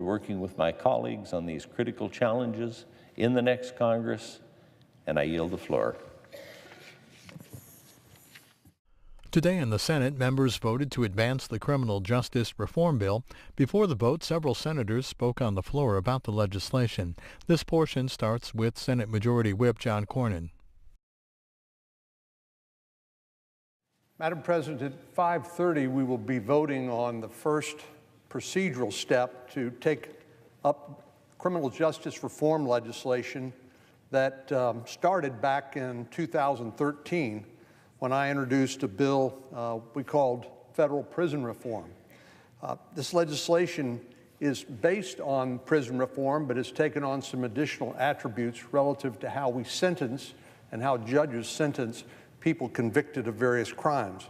working with my colleagues on these critical challenges in the next Congress, and I yield the floor. Today in the Senate, members voted to advance the criminal justice reform bill. Before the vote, several senators spoke on the floor about the legislation. This portion starts with Senate Majority Whip John Cornyn. Madam President, at 5:30 we will be voting on the first procedural step to take up criminal justice reform legislation that started back in 2013 when I introduced a bill we called federal prison reform. This legislation is based on prison reform, but has taken on some additional attributes relative to how we sentence and how judges sentence people convicted of various crimes.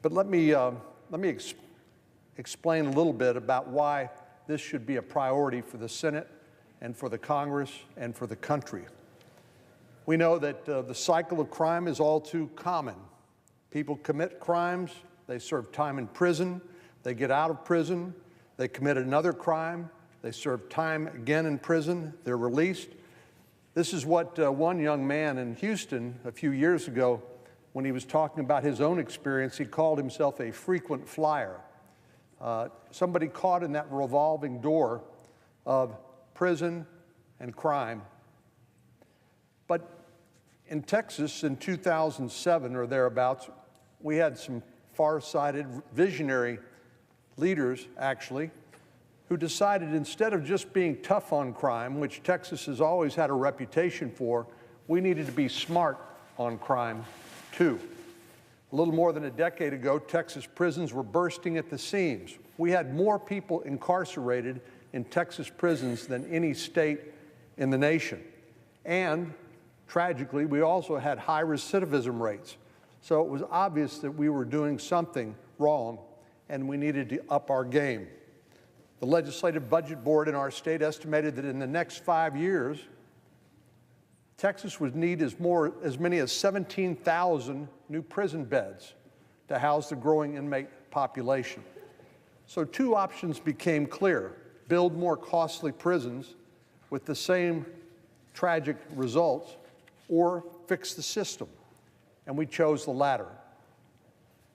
But let me explain a little bit about why this should be a priority for the Senate and for the Congress and for the country. We know that the cycle of crime is all too common. People commit crimes, they serve time in prison, they get out of prison, they commit another crime, they serve time again in prison, they're released. This is what one young man in Houston a few years ago, when he was talking about his own experience, he called himself a frequent flyer. Somebody caught in that revolving door of prison and crime. But in Texas in 2007 or thereabouts, we had some far-sighted, visionary leaders, actually, who decided instead of just being tough on crime, which Texas has always had a reputation for, we needed to be smart on crime, too. A little more than a decade ago, Texas prisons were bursting at the seams. We had more people incarcerated in Texas prisons than any state in the nation. And tragically, we also had high recidivism rates. So it was obvious that we were doing something wrong and we needed to up our game. The Legislative Budget Board in our state estimated that in the next 5 years, Texas would need as many as 17,000 new prison beds to house the growing inmate population. So two options became clear: build more costly prisons with the same tragic results, or fix the system. And we chose the latter.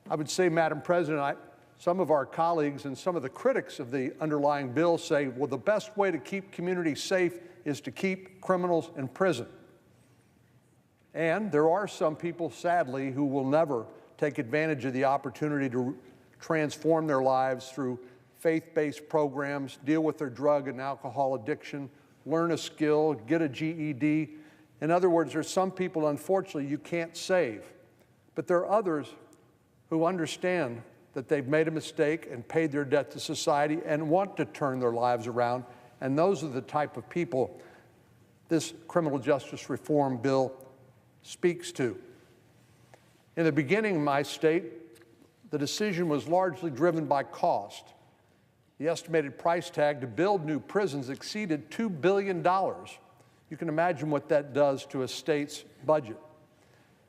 I would say, Madam President, some of our colleagues and some of the critics of the underlying bill say, well, the best way to keep communities safe is to keep criminals in prison. And there are some people, sadly, who will never take advantage of the opportunity to transform their lives through faith-based programs, deal with their drug and alcohol addiction, learn a skill, get a GED. In other words, there's some people, unfortunately, you can't save. But there are others who understand that they've made a mistake and paid their debt to society and want to turn their lives around. And those are the type of people this criminal justice reform bill speaks to. In the beginning in my state, the decision was largely driven by cost. The estimated price tag to build new prisons exceeded $2 billion. You can imagine what that does to a state's budget.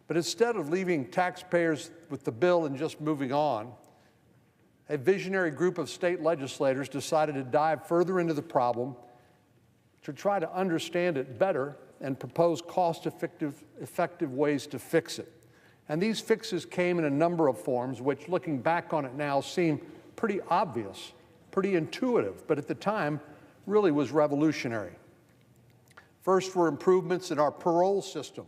But instead of leaving taxpayers with the bill and just moving on, a visionary group of state legislators decided to dive further into the problem to try to understand it better and propose cost-effective ways to fix it. And these fixes came in a number of forms, which, looking back on it now, seem pretty obvious, pretty intuitive, but at the time really was revolutionary. First were improvements in our parole system,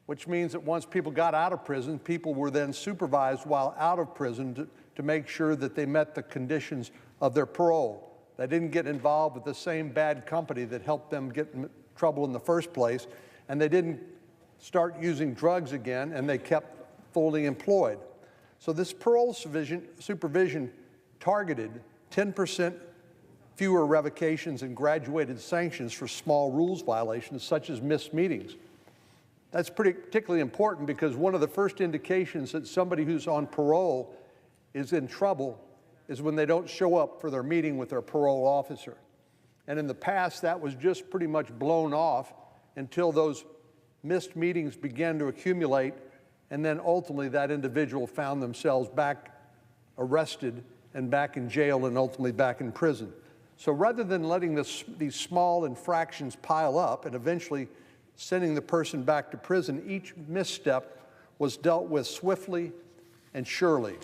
which means that once people got out of prison, people were then supervised while out of prison to make sure that they met the conditions of their parole. They didn't get involved with the same bad company that helped them get in trouble in the first place, and they didn't start using drugs again, and they kept fully employed. So this parole supervision targeted 10% fewer revocations and graduated sanctions for small rules violations, such as missed meetings. That's particularly important because one of the first indications that somebody who's on parole is in trouble is when they don't show up for their meeting with their parole officer. And in the past, that was just pretty much blown off until those missed meetings began to accumulate, and then ultimately that individual found themselves back arrested and back in jail and ultimately back in prison. So rather than letting these small infractions pile up and eventually sending the person back to prison, each misstep was dealt with swiftly and surely.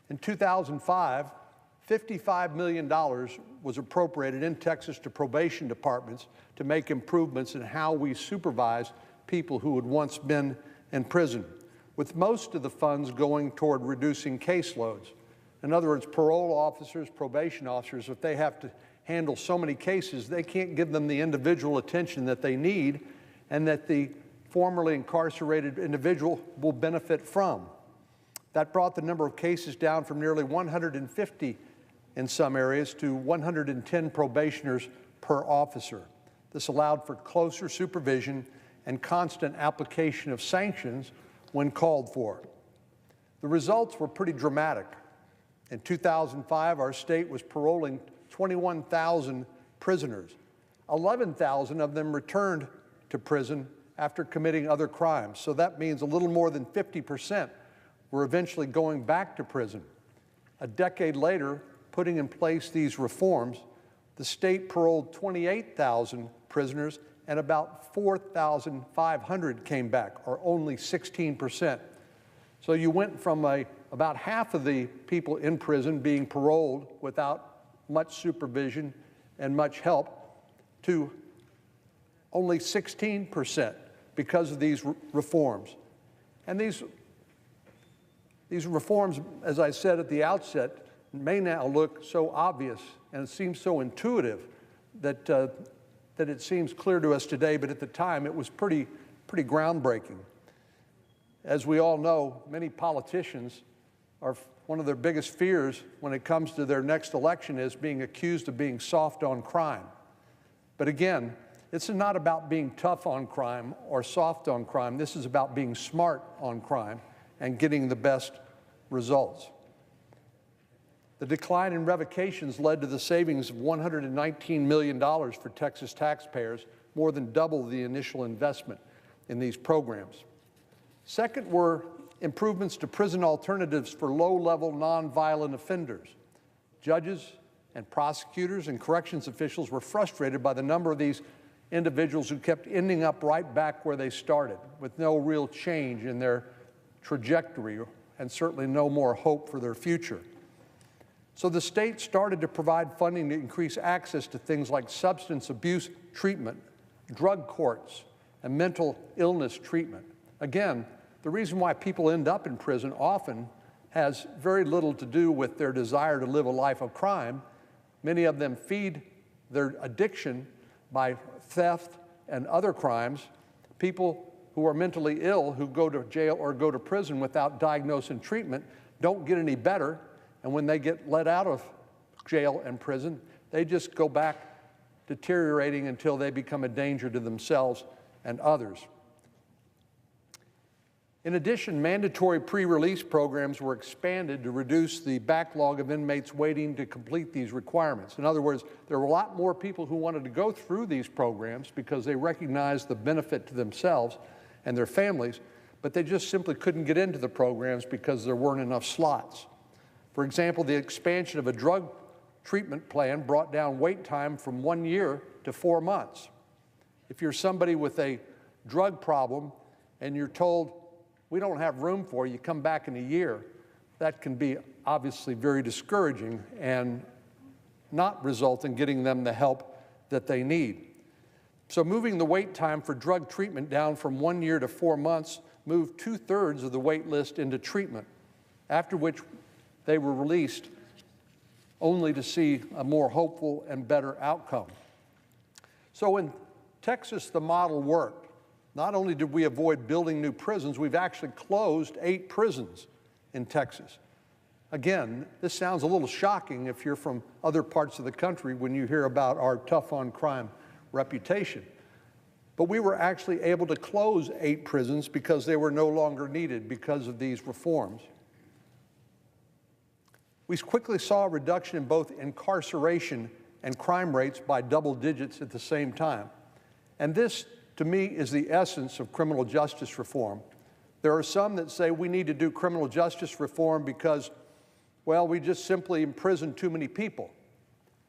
In 2005, $55 million was appropriated in Texas to probation departments to make improvements in how we supervise people who had once been in prison, with most of the funds going toward reducing caseloads. In other words, parole officers, probation officers, if they have to handle so many cases, they can't give them the individual attention that they need and that the formerly incarcerated individual will benefit from. That brought the number of cases down from nearly 150 in some areas to 110 probationers per officer. This allowed for closer supervision and constant application of sanctions when called for. The results were pretty dramatic. In 2005, our state was paroling 21,000 prisoners. 11,000 of them returned to prison after committing other crimes. So that means a little more than 50% were eventually going back to prison. A decade later, putting in place these reforms, the state paroled 28,000 prisoners and about 4,500 came back, or only 16%. So you went from about half of the people in prison being paroled without much supervision and much help to only 16% because of these reforms. And these reforms, as I said at the outset, may now look so obvious and it seems so intuitive that it seems clear to us today, but at the time it was pretty groundbreaking. As we all know, many politicians are one of their biggest fears when it comes to their next election is being accused of being soft on crime. But again, this is not about being tough on crime or soft on crime. This is about being smart on crime and getting the best results. The decline in revocations led to the savings of $119 million for Texas taxpayers, more than double the initial investment in these programs. Second were improvements to prison alternatives for low-level nonviolent offenders. Judges and prosecutors and corrections officials were frustrated by the number of these individuals who kept ending up right back where they started, with no real change in their trajectory and certainly no more hope for their future. So the state started to provide funding to increase access to things like substance abuse treatment, drug courts, and mental illness treatment. Again, the reason why people end up in prison often has very little to do with their desire to live a life of crime. Many of them feed their addiction by theft and other crimes. People who are mentally ill who go to jail or go to prison without diagnosis and treatment don't get any better, and when they get let out of jail and prison, they just go back deteriorating until they become a danger to themselves and others. In addition, mandatory pre-release programs were expanded to reduce the backlog of inmates waiting to complete these requirements. In other words, there were a lot more people who wanted to go through these programs because they recognized the benefit to themselves and their families, but they just simply couldn't get into the programs because there weren't enough slots. For example, the expansion of a drug treatment plan brought down wait time from 1 year to 4 months. If you're somebody with a drug problem and you're told, we don't have room for you, come back in a year, that can be obviously very discouraging and not result in getting them the help that they need. So moving the wait time for drug treatment down from 1 year to 4 months moved 2/3 of the wait list into treatment, after which they were released only to see a more hopeful and better outcome. So in Texas, the model worked. Not only did we avoid building new prisons, we've actually closed 8 prisons in Texas. Again, this sounds a little shocking if you're from other parts of the country when you hear about our tough on crime reputation. But we were actually able to close 8 prisons because they were no longer needed because of these reforms. We quickly saw a reduction in both incarceration and crime rates by double digits at the same time. And this, to me, is the essence of criminal justice reform. There are some that say we need to do criminal justice reform because, well, we just simply imprison too many people.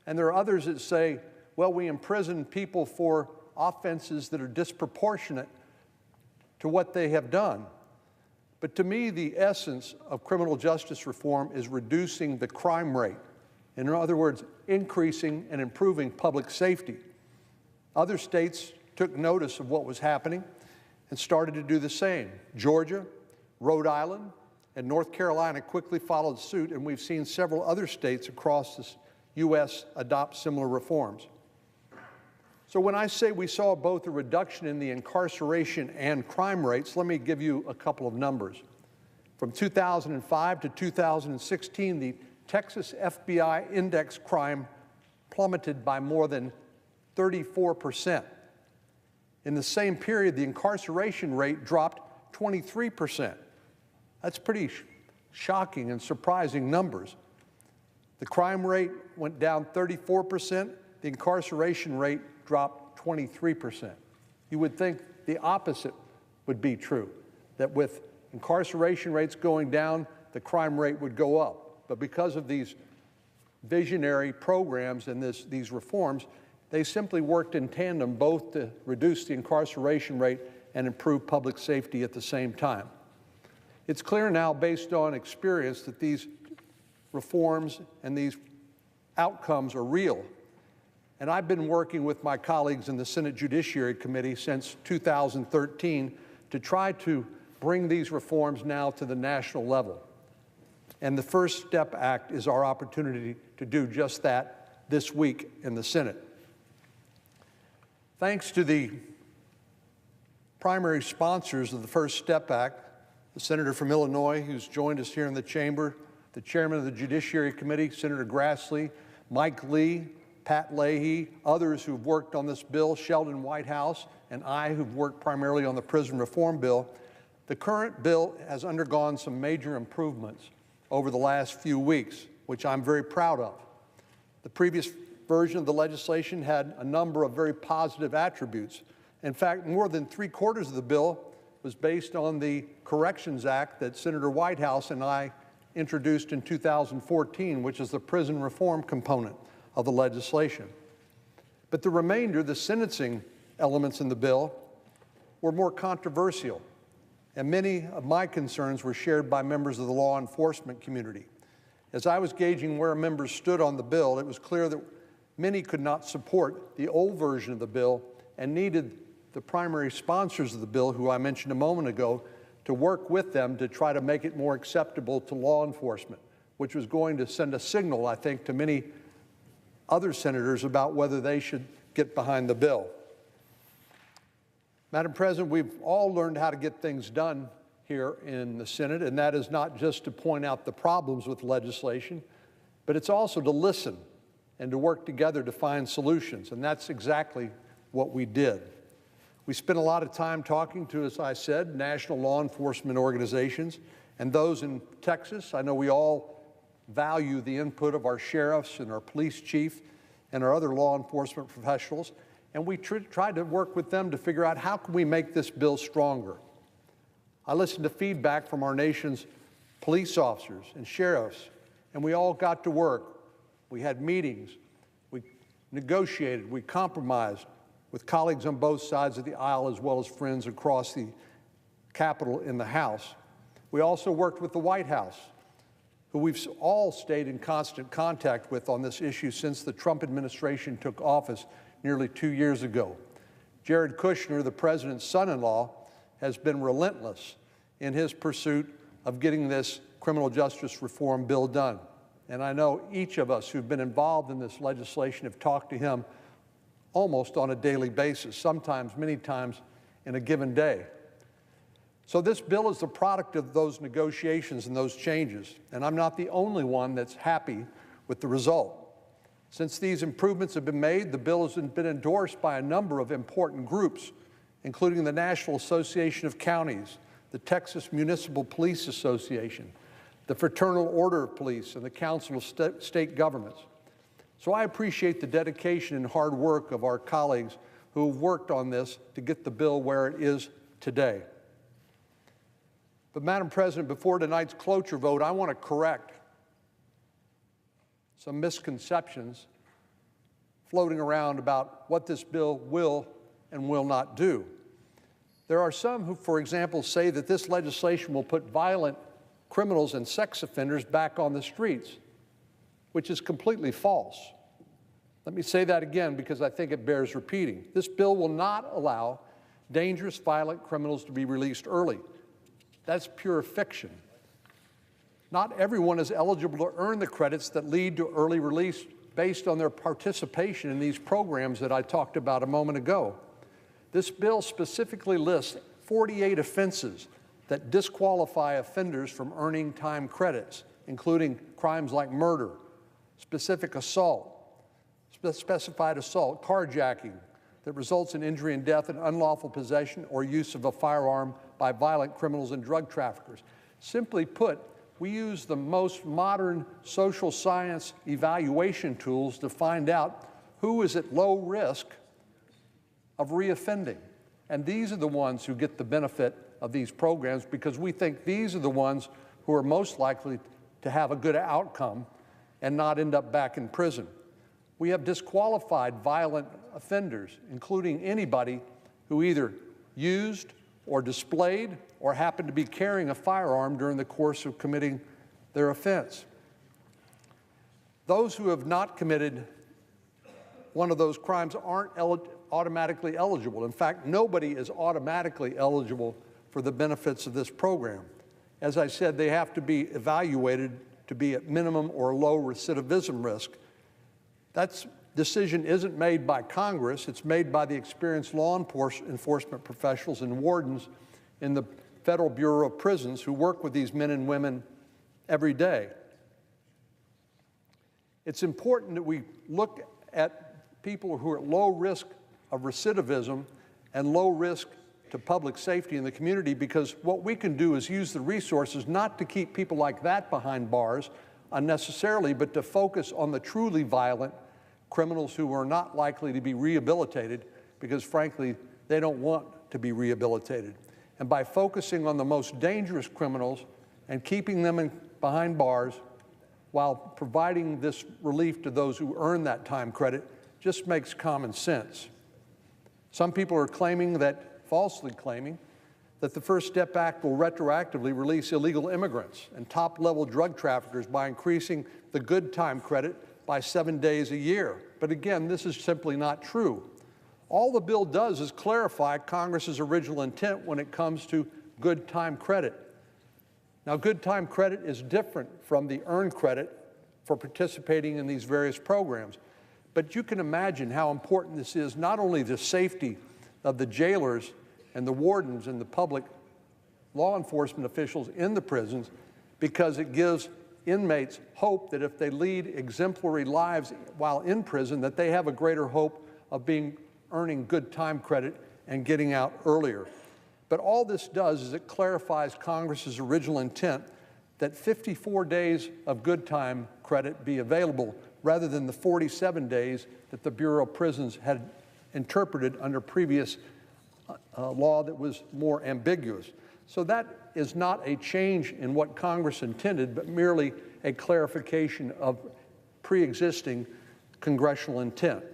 And there are others that say, well, we imprison people for offenses that are disproportionate to what they have done. But to me, the essence of criminal justice reform is reducing the crime rate. In other words, increasing and improving public safety. Other states took notice of what was happening and started to do the same. Georgia, Rhode Island, and North Carolina quickly followed suit, and we've seen several other states across the U.S. adopt similar reforms. So when I say we saw both a reduction in the incarceration and crime rates, let me give you a couple of numbers. From 2005 to 2016, the Texas FBI index crime plummeted by more than 34%. In the same period, the incarceration rate dropped 23%. That's pretty shocking and surprising numbers. The crime rate went down 34%, the incarceration rate dropped 23%. You would think the opposite would be true, that with incarceration rates going down, the crime rate would go up. But because of these visionary programs and these reforms, they simply worked in tandem, both to reduce the incarceration rate and improve public safety at the same time. It's clear now, based on experience, that these reforms and these outcomes are real. And I've been working with my colleagues in the Senate Judiciary Committee since 2013 to try to bring these reforms now to the national level. And the First Step Act is our opportunity to do just that this week in the Senate. Thanks to the primary sponsors of the First Step Act, the senator from Illinois who's joined us here in the chamber, the chairman of the Judiciary Committee, Senator Grassley, Mike Lee, Pat Leahy, others who've worked on this bill, Sheldon Whitehouse, and I, who've worked primarily on the prison reform bill, the current bill has undergone some major improvements over the last few weeks, which I'm very proud of. The previous version of the legislation had a number of very positive attributes. In fact, more than 3/4 of the bill was based on the Corrections Act that Senator Whitehouse and I introduced in 2014, which is the prison reform component of the legislation. But the remainder, the sentencing elements in the bill, were more controversial, and many of my concerns were shared by members of the law enforcement community. As I was gauging where members stood on the bill, it was clear that many could not support the old version of the bill and needed the primary sponsors of the bill, who I mentioned a moment ago, to work with them to try to make it more acceptable to law enforcement, which was going to send a signal, I think, to many other senators about whether they should get behind the bill. Madam President, we've all learned how to get things done here in the Senate, and that is not just to point out the problems with legislation, but it's also to listen and to work together to find solutions, and that's exactly what we did. We spent a lot of time talking to, as I said, national law enforcement organizations and those in Texas. I know we all value the input of our sheriffs and our police chief and our other law enforcement professionals, and we tried to work with them to figure out how can we make this bill stronger. I listened to feedback from our nation's police officers and sheriffs, and we all got to work. We had meetings, we negotiated, we compromised with colleagues on both sides of the aisle as well as friends across the Capitol in the House. We also worked with the White House, who we've all stayed in constant contact with on this issue since the Trump administration took office nearly 2 years ago. Jared Kushner, the president's son-in-law, has been relentless in his pursuit of getting this criminal justice reform bill done. And I know each of us who've been involved in this legislation have talked to him almost on a daily basis, sometimes, many times in a given day. So this bill is the product of those negotiations and those changes, and I'm not the only one that's happy with the result. Since these improvements have been made, the bill has been endorsed by a number of important groups, including the National Association of Counties, the Texas Municipal Police Association, the Fraternal Order of Police, and the Council of State Governments. So I appreciate the dedication and hard work of our colleagues who have worked on this to get the bill where it is today. But Madam President, before tonight's cloture vote, I want to correct some misconceptions floating around about what this bill will and will not do. There are some who, for example, say that this legislation will put violent criminals and sex offenders back on the streets, which is completely false. Let me say that again because I think it bears repeating. This bill will not allow dangerous, violent criminals to be released early. That's pure fiction. Not everyone is eligible to earn the credits that lead to early release based on their participation in these programs that I talked about a moment ago. This bill specifically lists 48 offenses that disqualify offenders from earning time credits, including crimes like murder, specified assault, carjacking that results in injury and death, and unlawful possession or use of a firearm by violent criminals and drug traffickers. Simply put, we use the most modern social science evaluation tools to find out who is at low risk of reoffending. And these are the ones who get the benefit of these programs because we think these are the ones who are most likely to have a good outcome and not end up back in prison. We have disqualified violent offenders, including anybody who either used or displayed or happened to be carrying a firearm during the course of committing their offense. Those who have not committed one of those crimes aren't automatically eligible. In fact, nobody is automatically eligible for the benefits of this program. As I said, they have to be evaluated to be at minimum or low recidivism risk. That decision isn't made by Congress, it's made by the experienced law enforcement professionals and wardens in the Federal Bureau of Prisons who work with these men and women every day. It's important that we look at people who are at low risk of recidivism and low risk to public safety in the community, because what we can do is use the resources not to keep people like that behind bars unnecessarily, but to focus on the truly violent criminals who are not likely to be rehabilitated because, frankly, they don't want to be rehabilitated. And by focusing on the most dangerous criminals and keeping them behind bars while providing this relief to those who earn that time credit just makes common sense. Some people are falsely claiming that the First Step Act will retroactively release illegal immigrants and top-level drug traffickers by increasing the good time credit by 7 days a year. But again, this is simply not true. All the bill does is clarify Congress's original intent when it comes to good time credit. Now, good time credit is different from the earned credit for participating in these various programs. But you can imagine how important this is, not only the safety of the jailers and the wardens and the public law enforcement officials in the prisons, because it gives inmates hope that if they lead exemplary lives while in prison, that they have a greater hope of earning good time credit and getting out earlier. But all this does is it clarifies Congress's original intent that 54 days of good time credit be available rather than the 47 days that the Bureau of Prisons had interpreted under previous law that was more ambiguous. So that is not a change in what Congress intended, but merely a clarification of pre-existing congressional intent.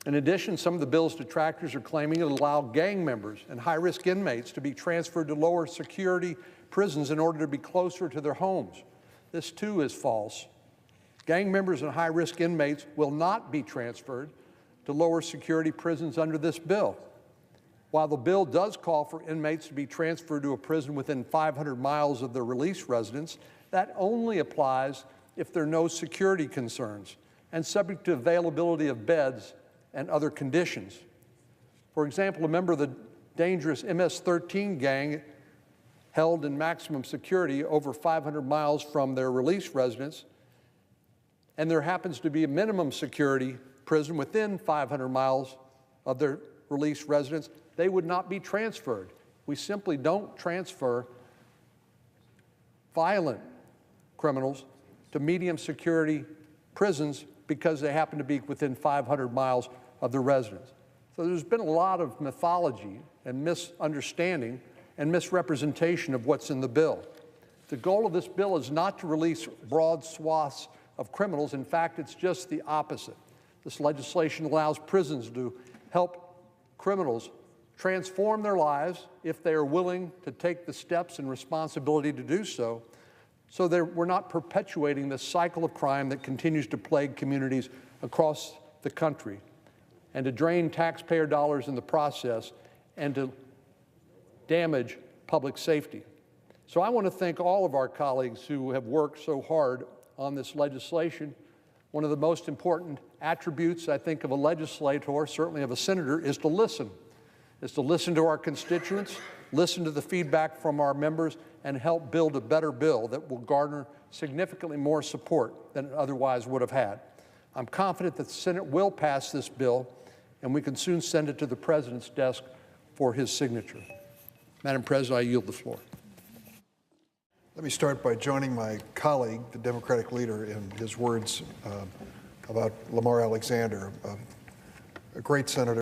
In addition, some of the bill's detractors are claiming it will allow gang members and high-risk inmates to be transferred to lower security prisons in order to be closer to their homes. This too is false. Gang members and high-risk inmates will not be transferred to lower security prisons under this bill. While the bill does call for inmates to be transferred to a prison within 500 miles of their release residence, that only applies if there are no security concerns and subject to availability of beds and other conditions. For example, a member of the dangerous MS-13 gang held in maximum security over 500 miles from their release residence, and there happens to be a minimum security prison within 500 miles of their release residence, they would not be transferred. We simply don't transfer violent criminals to medium security prisons because they happen to be within 500 miles of their residence. So there's been a lot of mythology and misunderstanding and misrepresentation of what's in the bill. The goal of this bill is not to release broad swaths of criminals. In fact, it's just the opposite. This legislation allows prisons to help criminals transform their lives if they are willing to take the steps and responsibility to do so, so that we're not perpetuating the cycle of crime that continues to plague communities across the country, and to drain taxpayer dollars in the process, and to damage public safety. So I want to thank all of our colleagues who have worked so hard on this legislation. One of the most important attributes, I think, of a legislator, certainly of a senator, is to listen to our constituents, listen to the feedback from our members, and help build a better bill that will garner significantly more support than it otherwise would have had. I'm confident that the Senate will pass this bill, and we can soon send it to the President's desk for his signature. Madam President, I yield the floor. Let me start by joining my colleague, the Democratic leader, in his words about Lamar Alexander, a great senator.